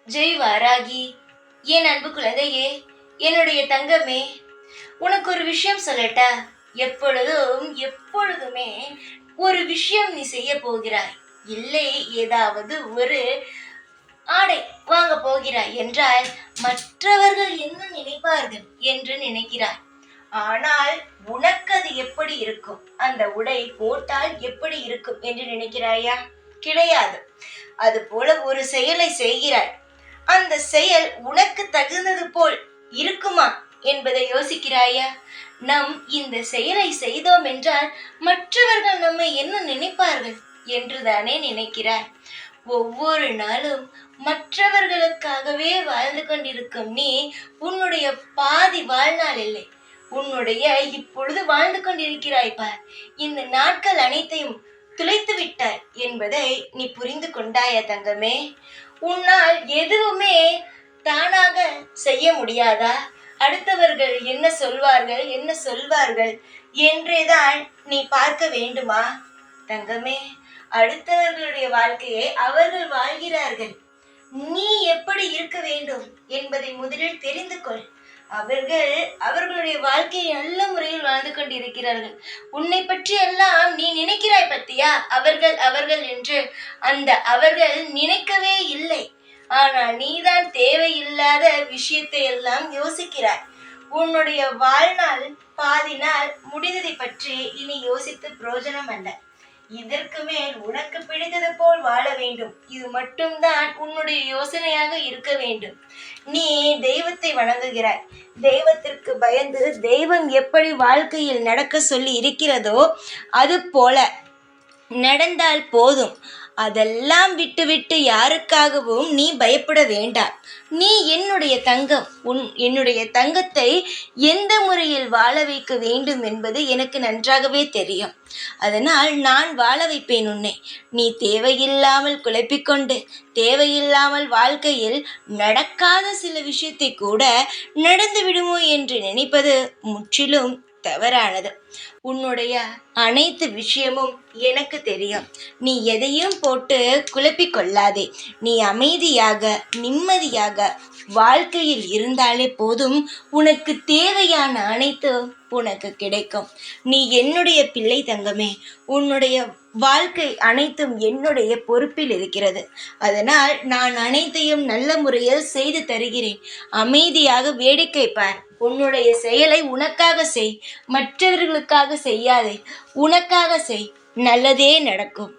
ஜெய் வாராகி, என் அன்பு குழந்தையே, என்னுடைய தங்கமே, உனக்கு ஒரு விஷயம் சொல்லட்டா? எப்பொழுதுமே ஒரு விஷயம் நீ செய்ய போகிறாய், இல்லை ஏதாவது ஒரு ஆடை வாங்க போகிறாய் என்றால் மற்றவர்கள் என்ன நினைப்பார்கள் என்று நினைக்கிறாய். ஆனால் உனக்கு அது எப்படி இருக்கும், அந்த உடை போட்டால் எப்படி இருக்கும் என்று நினைக்கிறாயா? கிடையாது. அது போல ஒரு செயலை செய்கிறாய், அந்த செயல் உனக்கு தகுந்தது போல் இருக்குமா என்பதை யோசிக்கிறாயா? நம் இந்த செயலை செய்தோம் என்றால் மற்றவர்கள் நம்மை என்ன நினைப்பார்கள் என்றுதானே நினைக்கிறாய். ஒவ்வொரு நாளும் மற்றவர்களுக்காகவே வாழ்ந்து கொண்டிருக்கும் நீ உன்னுடைய பாதி வாழ்நாள் இல்லை, உன்னுடைய இப்பொழுது வாழ்ந்து கொண்டிருக்கிறாய் பார். இந்த நாட்கள் அனைத்தையும் துளைத்து விட்டாய் என்பதை நீ புரிந்து கொண்டாயா தங்கமே? உன்னால் எதுவுமே தானாக செய்ய முடியாதா? அடுத்தவர்கள் என்ன சொல்வார்கள் என்றேதான் நீ பார்க்க வேண்டுமா தங்கமே? அடுத்தவர்களுடைய வாழ்க்கையை அவர்கள் வாழ்கிறார்கள், நீ எப்படி இருக்க வேண்டும் என்பதை முதலில் தெரிந்து கொள். அவர்களுடைய வாழ்க்கையை நல்ல முறையில் வாழ்ந்து கொண்டிருக்கிறார்கள். உன்னை பற்றி எல்லாம் நீ நினைக்கிறாய் பத்தியா? அவர்கள் என்று அந்த அவர்கள் நினைக்கவே இல்லை. ஆனால் நீதான் தேவையில்லாத விஷயத்தை எல்லாம் யோசிக்கிறாய். உன்னுடைய வாழ்நாள் பாதி நாள் முடிந்ததை பற்றி இனி யோசித்து பிரயோஜனம் அல்ல. இதற்கு மேல் உனக்கு பிடித்தது போல் வாழ வேண்டும், இது மட்டும்தான் உன்னுடைய யோசனையாக இருக்க வேண்டும். நீ தெய்வத்தை வணங்குகிறாய், தெய்வத்திற்கு பயந்து தெய்வம் எப்படி வாழ்க்கையில் நடக்க சொல்லி இருக்கிறதோ அது போல நடந்தால் போதும். அதெல்லாம் விட்டுவிட்டு யாருக்காகவும் நீ பயப்பட வேண்டாம். நீ என்னுடைய தங்கம். என்னுடைய தங்கத்தை எந்த முறையில் வாழ வைக்க வேண்டும் என்பது எனக்கு நன்றாகவே தெரியும். அதனால் நான் வாழ வைப்பேன் உன்னை. நீ தேவையில்லாமல் குழப்பிக்கொண்டு தேவையில்லாமல் வாழ்க்கையில் நடக்காத சில விஷயத்தை கூட நடந்து விடுமோ என்று நினைப்பது முற்றிலும் தவறானது. உன்னுடைய அனைத்து விஷயமும் எனக்கு தெரியும். நீ எதையும் போட்டு குழப்பிக் கொள்ளாதே. நீ அமைதியாக நிம்மதியாக வாழ்க்கையில் இருந்தாலே போதும். உனக்கு தேவையான அனைத்தும் உனக்கு கிடைக்கும். நீ என்னுடைய பிள்ளை தங்கமே. உன்னுடைய வாழ்க்கை அனைத்தும் என்னுடைய பொறுப்பில் இருக்கிறது. அதனால் நான் அனைத்தையும் நல்ல முறையில் செய்து தருகிறேன். அமைதியாக வேடிக்கை பார். உன்னுடைய செயலை உனக்காக செய், மற்றவர்களுக்காக செய்யாதே. உனக்காக செய், நல்லதே நடக்கும்.